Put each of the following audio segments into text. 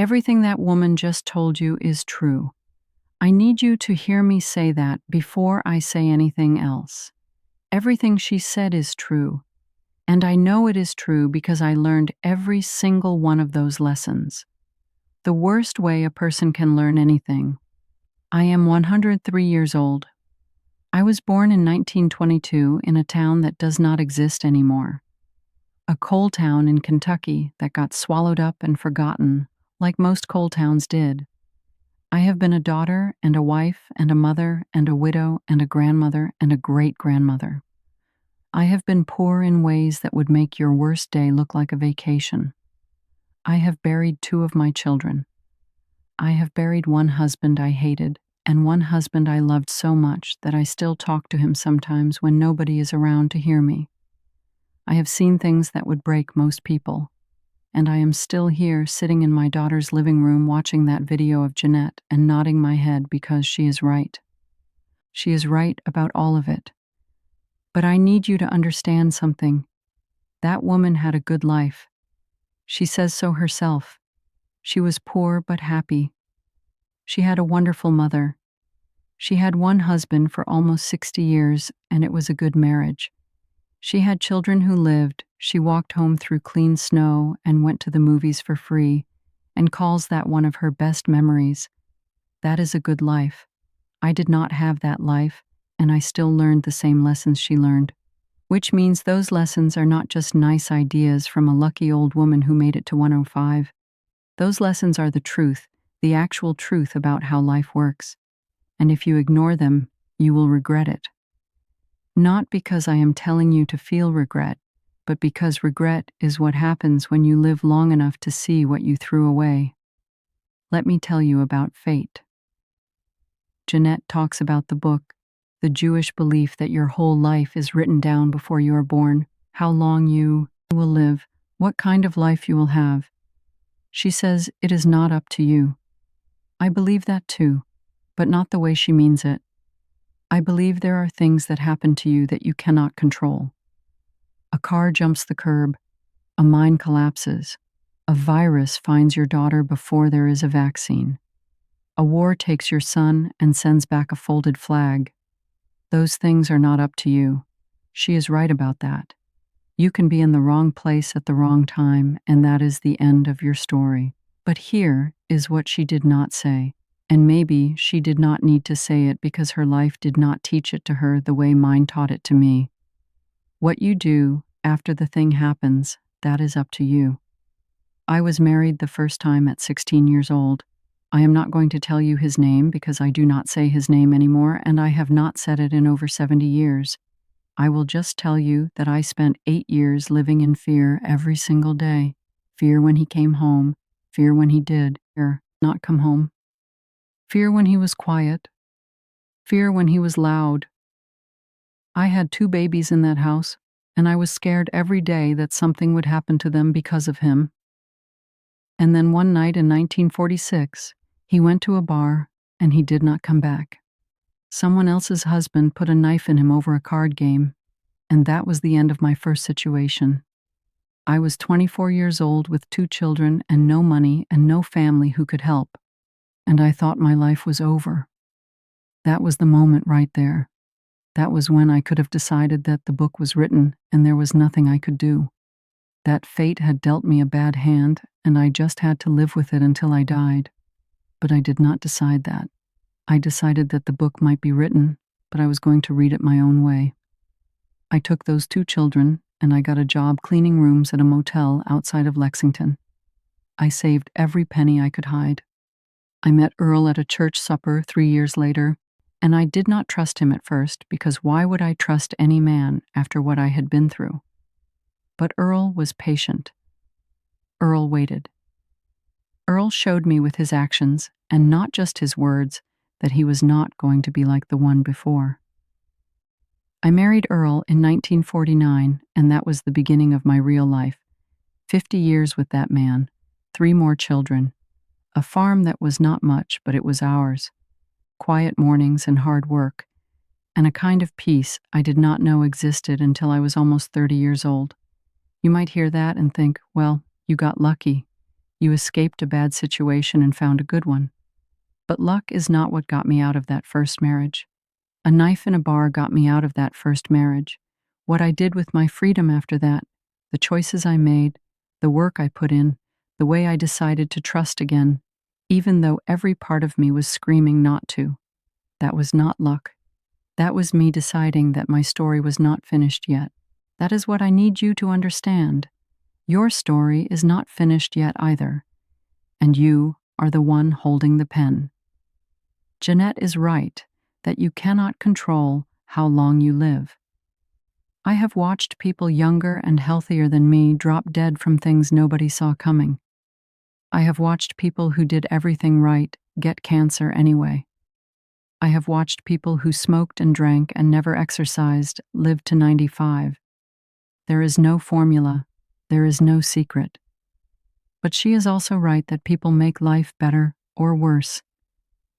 Everything that woman just told you is true. I need you to hear me say that before I say anything else. Everything she said is true, and I know it is true because I learned every single one of those lessons. The worst way a person can learn anything. I am 103 years old. I was born in 1922 in a town that does not exist anymore. A coal town in Kentucky that got swallowed up and forgotten, like most coal towns did. I have been a daughter and a wife and a mother and a widow and a grandmother and a great-grandmother. I have been poor in ways that would make your worst day look like a vacation. I have buried 2 of my children. I have buried one husband I hated and one husband I loved so much that I still talk to him sometimes when nobody is around to hear me. I have seen things that would break most people, and I am still here sitting in my daughter's living room watching that video of Jeanette and nodding my head because she is right. She is right about all of it. But I need you to understand something. That woman had a good life. She says so herself. She was poor but happy. She had a wonderful mother. She had one husband for almost 60 years, and it was a good marriage. She had children who lived. She walked home through clean snow and went to the movies for free, and calls that one of her best memories. That is a good life. I did not have that life, and I still learned the same lessons she learned. Which means those lessons are not just nice ideas from a lucky old woman who made it to 105. Those lessons are the truth, the actual truth about how life works. And if you ignore them, you will regret it. Not because I am telling you to feel regret, but because regret is what happens when you live long enough to see what you threw away. Let me tell you about fate. Jeanette talks about the book, the Jewish belief that your whole life is written down before you are born, how long you will live, what kind of life you will have. She says it is not up to you. I believe that too, but not the way she means it. I believe there are things that happen to you that you cannot control. A car jumps the curb, a mine collapses, a virus finds your daughter before there is a vaccine. A war takes your son and sends back a folded flag. Those things are not up to you. She is right about that. You can be in the wrong place at the wrong time, and that is the end of your story. But here is what she did not say. And maybe she did not need to say it because her life did not teach it to her the way mine taught it to me. What you do after the thing happens, that is up to you. I was married the first time at 16 years old. I am not going to tell you his name because I do not say his name anymore, and I have not said it in over 70 years. I will just tell you that I spent 8 years living in fear every single day. Fear when he came home, fear when he did not come home. Fear when he was quiet. Fear when he was loud. I had 2 babies in that house, and I was scared every day that something would happen to them because of him. And then one night in 1946, he went to a bar, and he did not come back. Someone else's husband put a knife in him over a card game, and that was the end of my first situation. I was 24 years old with 2 children and no money and no family who could help. And I thought my life was over. That was the moment right there. That was when I could have decided that the book was written and there was nothing I could do. That fate had dealt me a bad hand and I just had to live with it until I died. But I did not decide that. I decided that the book might be written, but I was going to read it my own way. I took those 2 children and I got a job cleaning rooms at a motel outside of Lexington. I saved every penny I could hide. I met Earl at a church supper 3 years later, and I did not trust him at first because why would I trust any man after what I had been through? But Earl was patient. Earl waited. Earl showed me with his actions, and not just his words, that he was not going to be like the one before. I married Earl in 1949, and that was the beginning of my real life. 50 years with that man, 3 more children. A farm that was not much, but it was ours. Quiet mornings and hard work, and a kind of peace I did not know existed until I was almost 30 years old. You might hear that and think, well, you got lucky. You escaped a bad situation and found a good one. But luck is not what got me out of that first marriage. A knife in a bar got me out of that first marriage. What I did with my freedom after that, the choices I made, the work I put in, the way I decided to trust again, even though every part of me was screaming not to. That was not luck. That was me deciding that my story was not finished yet. That is what I need you to understand. Your story is not finished yet either, and you are the one holding the pen. Jeanette is right that you cannot control how long you live. I have watched people younger and healthier than me drop dead from things nobody saw coming. I have watched people who did everything right get cancer anyway. I have watched people who smoked and drank and never exercised live to 95. There is no formula. There is no secret. But she is also right that people make life better or worse.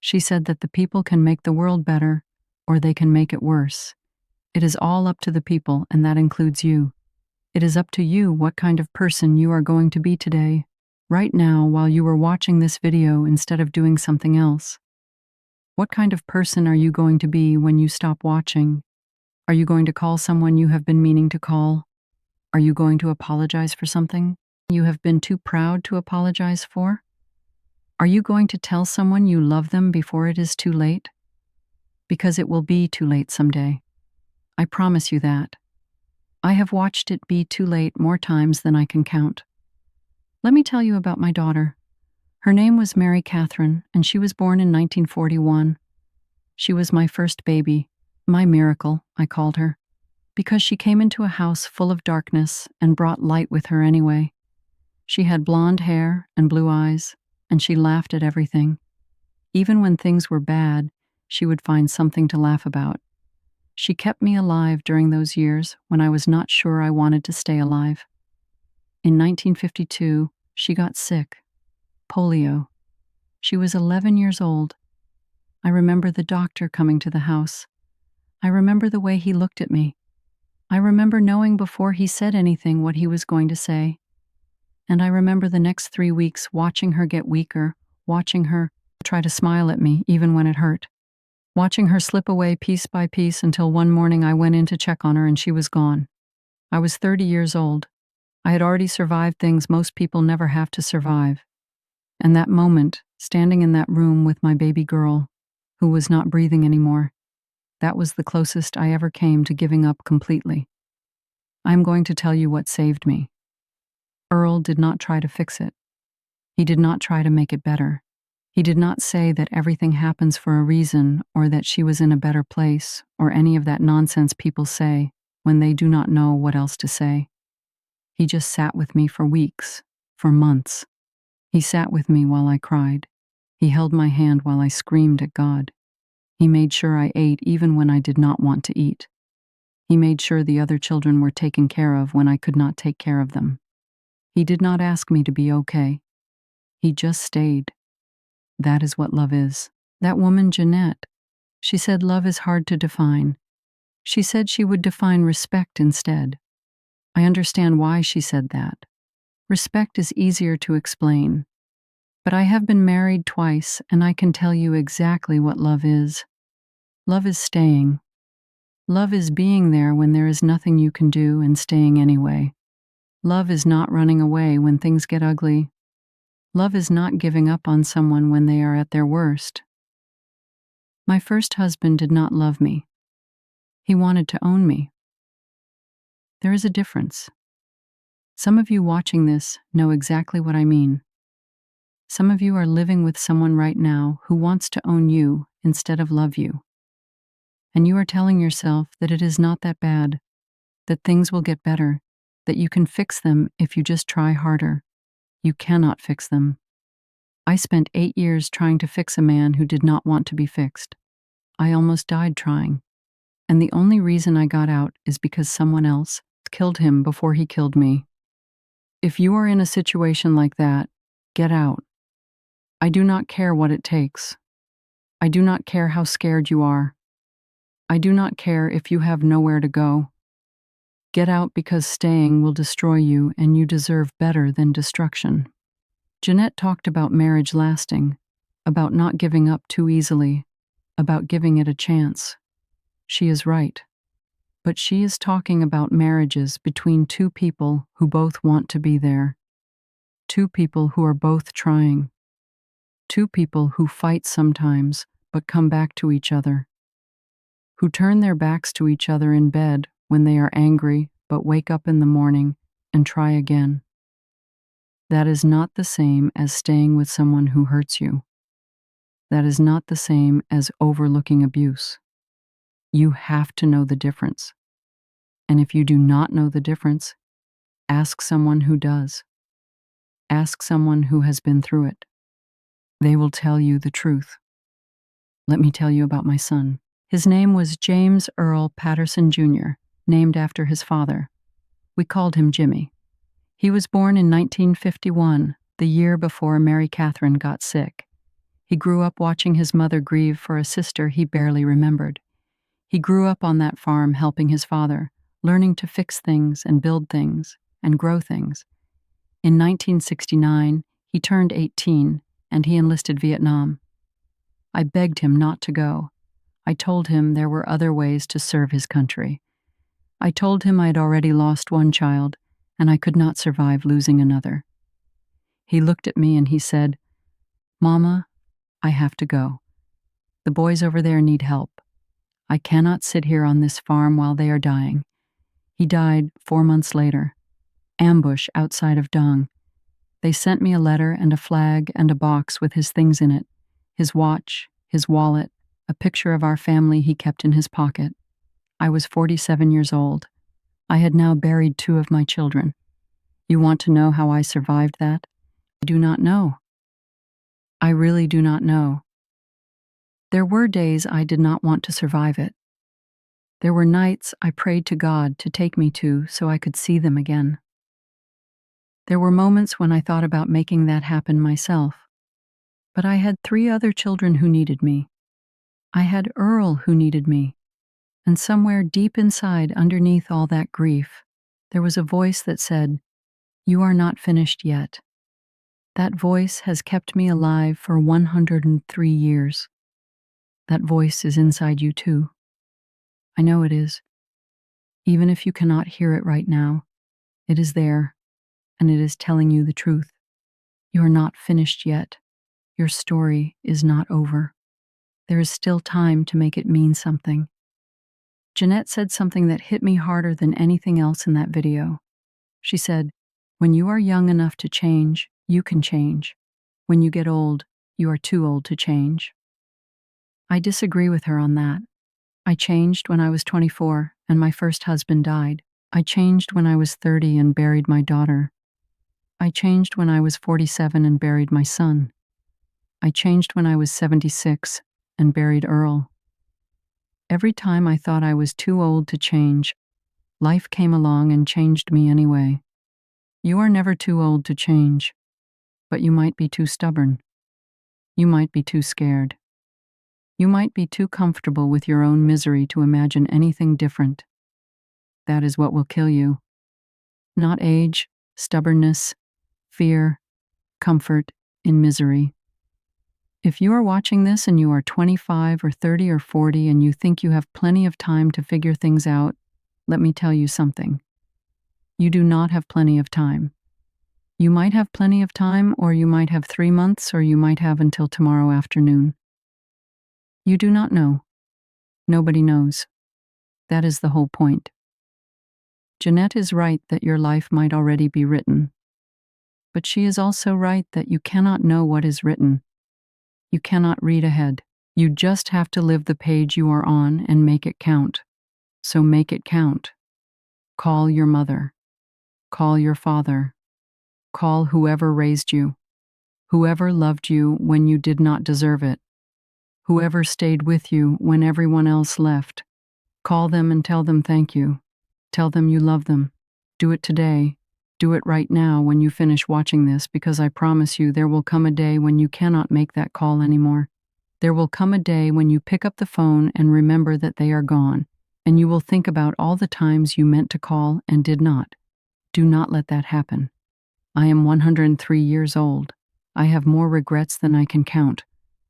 She said that the people can make the world better or they can make it worse. It is all up to the people, and that includes you. It is up to you what kind of person you are going to be today, right now while you are watching this video instead of doing something else. What kind of person are you going to be when you stop watching? Are you going to call someone you have been meaning to call? Are you going to apologize for something you have been too proud to apologize for? Are you going to tell someone you love them before it is too late? Because it will be too late someday. I promise you that. I have watched it be too late more times than I can count. Let me tell you about my daughter. Her name was Mary Catherine, and she was born in 1941. She was my first baby, my miracle, I called her, because she came into a house full of darkness and brought light with her anyway. She had blonde hair and blue eyes, and she laughed at everything. Even when things were bad, she would find something to laugh about. She kept me alive during those years when I was not sure I wanted to stay alive. In 1952, she got sick. Polio. She was 11 years old. I remember the doctor coming to the house. I remember the way he looked at me. I remember knowing before he said anything what he was going to say. And I remember the next 3 weeks watching her get weaker, watching her try to smile at me even when it hurt. Watching her slip away piece by piece until one morning I went in to check on her and she was gone. I was 30 years old. I had already survived things most people never have to survive. And that moment, standing in that room with my baby girl, who was not breathing anymore, that was the closest I ever came to giving up completely. I'm going to tell you what saved me. Earl did not try to fix it. He did not try to make it better. He did not say that everything happens for a reason or that she was in a better place or any of that nonsense people say when they do not know what else to say. He just sat with me for weeks, for months. He sat with me while I cried. He held my hand while I screamed at God. He made sure I ate even when I did not want to eat. He made sure the other children were taken care of when I could not take care of them. He did not ask me to be okay. He just stayed. That is what love is. That woman, Jeanette, she said love is hard to define. She said she would define respect instead. I understand why she said that. Respect is easier to explain. But I have been married twice, and I can tell you exactly what love is. Love is staying. Love is being there when there is nothing you can do and staying anyway. Love is not running away when things get ugly. Love is not giving up on someone when they are at their worst. My first husband did not love me. He wanted to own me. There is a difference. Some of you watching this know exactly what I mean. Some of you are living with someone right now who wants to own you instead of love you. And you are telling yourself that it is not that bad, that things will get better, that you can fix them if you just try harder. You cannot fix them. I spent 8 years trying to fix a man who did not want to be fixed. I almost died trying. And the only reason I got out is because someone else killed him before he killed me. If you are in a situation like that, get out. I do not care what it takes. I do not care how scared you are. I do not care if you have nowhere to go. Get out because staying will destroy you and you deserve better than destruction. Jeanette talked about marriage lasting, about not giving up too easily, about giving it a chance. She is right. But she is talking about marriages between two people who both want to be there, two people who are both trying, two people who fight sometimes but come back to each other, who turn their backs to each other in bed when they are angry but wake up in the morning and try again. That is not the same as staying with someone who hurts you. That is not the same as overlooking abuse. You have to know the difference. And if you do not know the difference, ask someone who does. Ask someone who has been through it. They will tell you the truth. Let me tell you about my son. His name was James Earl Patterson Jr., named after his father. We called him Jimmy. He was born in 1951, the year before Mary Catherine got sick. He grew up watching his mother grieve for a sister he barely remembered. He grew up on that farm helping his father, learning to fix things and build things and grow things. In 1969, he turned 18 and he enlisted Vietnam. I begged him not to go. I told him there were other ways to serve his country. I told him I had already lost one child and I could not survive losing another. He looked at me and he said, "Mama, I have to go. The boys over there need help. I cannot sit here on this farm while they are dying." He died 4 months later. Ambush outside of Dong. They sent me a letter and a flag and a box with his things in it, his watch, his wallet, a picture of our family he kept in his pocket. I was 47 years old. I had now buried 2 of my children. You want to know how I survived that? I do not know. I really do not know. There were days I did not want to survive it. There were nights I prayed to God to take me to so I could see them again. There were moments when I thought about making that happen myself. But I had 3 other children who needed me. I had Earl who needed me. And somewhere deep inside, underneath all that grief, there was a voice that said, "You are not finished yet." That voice has kept me alive for 103 years. That voice is inside you too. I know it is. Even if you cannot hear it right now, it is there, and it is telling you the truth. You are not finished yet. Your story is not over. There is still time to make it mean something. Jeanette said something that hit me harder than anything else in that video. She said, "When you are young enough to change, you can change. When you get old, you are too old to change." I disagree with her on that. I changed when I was 24 and my first husband died. I changed when I was 30 and buried my daughter. I changed when I was 47 and buried my son. I changed when I was 76 and buried Earl. Every time I thought I was too old to change, life came along and changed me anyway. You are never too old to change, but you might be too stubborn. You might be too scared. You might be too comfortable with your own misery to imagine anything different. That is what will kill you. Not age, stubbornness, fear, comfort in misery. If you are watching this and you are 25 or 30 or 40 and you think you have plenty of time to figure things out, let me tell you something. You do not have plenty of time. You might have plenty of time, or you might have 3 months, or you might have until tomorrow afternoon. You do not know. Nobody knows. That is the whole point. Jeanette is right that your life might already be written. But she is also right that you cannot know what is written. You cannot read ahead. You just have to live the page you are on and make it count. So make it count. Call your mother. Call your father. Call whoever raised you. Whoever loved you when you did not deserve it. Whoever stayed with you when everyone else left. Call them and tell them thank you. Tell them you love them. Do it today. Do it right now when you finish watching this, because I promise you there will come a day when you cannot make that call anymore. There will come a day when you pick up the phone and remember that they are gone, and you will think about all the times you meant to call and did not. Do not let that happen. I am 103 years old. I have more regrets than I can count,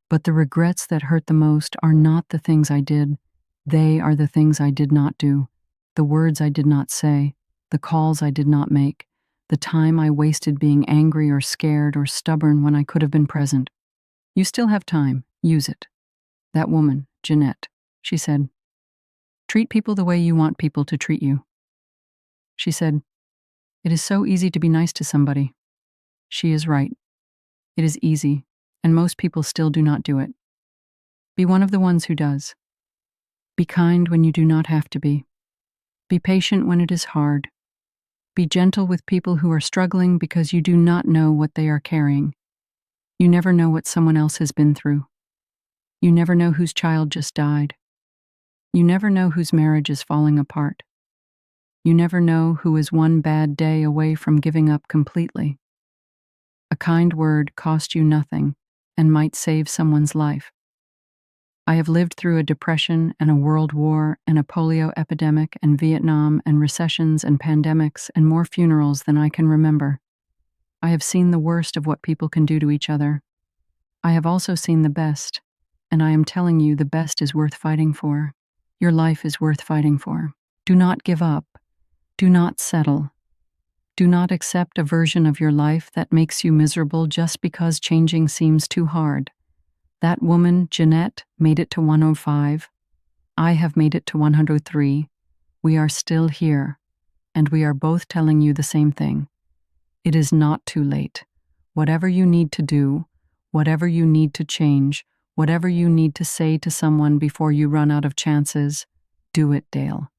but the regrets that hurt the most are not the things I did. They are the things I did not do, the words I did not say, the calls I did not make, the time I wasted being angry or scared or stubborn when I could have been present. You still have time. Use it. That woman, Jeanette, she said, treat people the way you want people to treat you. She said, it is so easy to be nice to somebody. She is right. It is easy, and most people still do not do it. Be one of the ones who does. Be kind when you do not have to be. Be patient when it is hard. Be gentle with people who are struggling because you do not know what they are carrying. You never know what someone else has been through. You never know whose child just died. You never know whose marriage is falling apart. You never know who is one bad day away from giving up completely. A kind word cost you nothing and might save someone's life. I have lived through a depression and a world war and a polio epidemic and Vietnam and recessions and pandemics and more funerals than I can remember. I have seen the worst of what people can do to each other. I have also seen the best, and I am telling you the best is worth fighting for. Your life is worth fighting for. Do not give up. Do not settle. Do not accept a version of your life that makes you miserable just because changing seems too hard. That woman, Jeanette, made it to 105. I have made it to 103. We are still here, and we are both telling you the same thing. It is not too late. Whatever you need to do, whatever you need to change, whatever you need to say to someone before you run out of chances, do it, Dale.